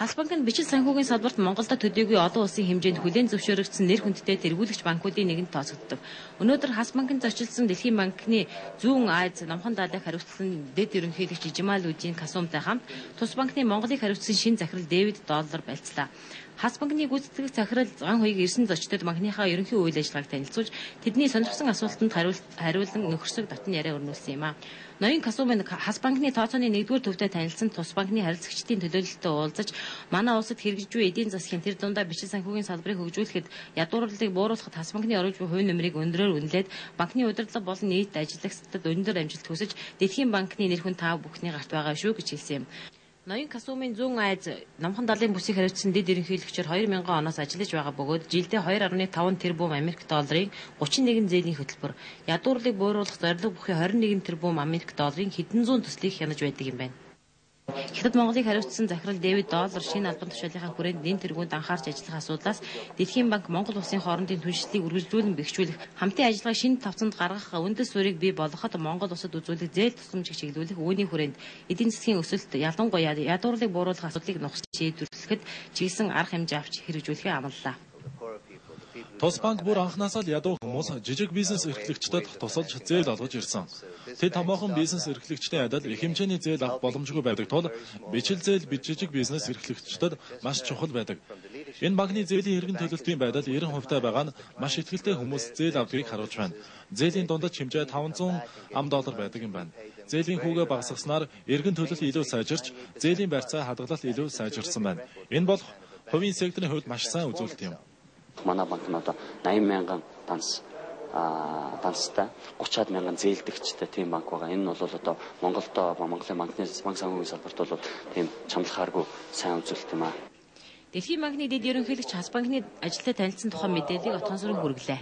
Хас банк нь бичил санхүүгийн салбарт Монголда төдийгүй олон улсын хэмжээнд хүлээн зөвшөөрөгдсөн нэр хүндтэй тэргүүлэгч банкуудын нэгэнд тооцогддог. Өнөөдөр Хас банкнд зочилсон Дэлхийн банкны зүүн Аз номхон даалгыг хариуцсан дэд ерөнхийлөгч Ижмал Үдийн Касумтай хамт тус банкны Монголыг хариуцсан шин захирал Дэвид Доллар байлцлаа. Хас банкны гүйцэтгэх захирал Зан хоёрыг ирсэн зочдод банкныхаа ерөнхий үйл ажиллагааг танилцуулж тэдний сонирхсан асуултанд хариулан нөхөрсөг дотн яриа өрнүүлсэн юм а. Ноён Касумын Хас банкны тооцооны 1-р төвтэй танилцсан тус банкны харилцагчдын төлөөлөлтөд уулзаж манай улсад хэрэгжиж буй эдийн засгийн тэр дундаа бичил санхүүгийн салбарыг хөгжүүлэхэд ядуурлалыг бууруулахад Хас банкны оруулж буй хувь нэмрийг өндрөөр үнэлээд банкны удирдлага болон нийт ажиллагчдад өндөр амжилт хүсэж Дэлхийн банкны нэр хүн та бүхний гарт байгаа шүү гэж хэлсэн юм. Ноён Касумын зүүн Аз номхон далайн бүсийг хариуцсан дэд ерөнхийлөгчөөр 2000 оноос ажиллаж байгаа бөгөөд жилдээ 2.5 тэрбум Америк долларын 31 зээлийн хөтөлбөр, ядуурлыг бууруулах зорилго бүхий 21 тэрбум Америк долларын хэдэн зуун төслийг хянаж байдаг юм байна. Хятад Монголыг хариуцсан захирал Дэвид Доллар шинэ албан тушаалынхаа хүрээнд энэ тэргуунд анхаарч ажиллах асуудлаас Дэлхийн банк Монгол улсын хоорондын түншлэлийг үргэлжлүүлэн бэхжүүлэх, хамтын ажиллагааг шинэ тавцанд гаргах үндэс суурийг бий болгоход Монгол улсад үзүүлэх зээл тусламжийг чиглүүлэх үүний хүрээнд эдийн засгийн өсөлт ялангуяа ядуурлыг бууруулах асуудлыг нухаж шийдвэрлэхэд чиглэсэн арга хэмжээ авч хэрэгжүүлэхээ амлалаа. Тус банк бүр анхнаасаа л ядуу хүмүүс жижиг бизнес эрхлэгчдэд тусалж зээл олгож ирсэн. Тэд томоохон бизнес эрхлэгчдийн адил их хэмжээний зээл авах боломжгүй байдаг тул бичил зээл жижиг бизнес эрхлэгчдэд маш чухал байдаг. Энэ банкны зээлийн хэрэгэн төлөлтийн байдал 90% байгаа нь маш ихтэй хүмүүс зээл авдгийг харуулж байна. Зээлийн дундаж хэмжээ $500 байдаг юм байна. Зээлийн хүүгээ багасгаснаар эргэн төлөлт илүү сайжирч, зээлийн барьцаа хадгалалт илүү сайжирсан байна. Энэ бол хувийн секторын хувьд маш сайн үзүүлэлт юм. Манай банк нь одоо 80 мянган данстай 30-аад мянган зээлдэгчтэй тийм банк байгаа. Энэ нь бол одоо Монголын банк санхүүгийн салбарт бол тийм чамлахааргүй сайн үзүүлэлт юм аа. Дэлхийн банкны дэд ерөнхийлөгч Хас банкны ажилтай танилцсан тухай мэдээллийг отгон сүрэн хүргэлээ.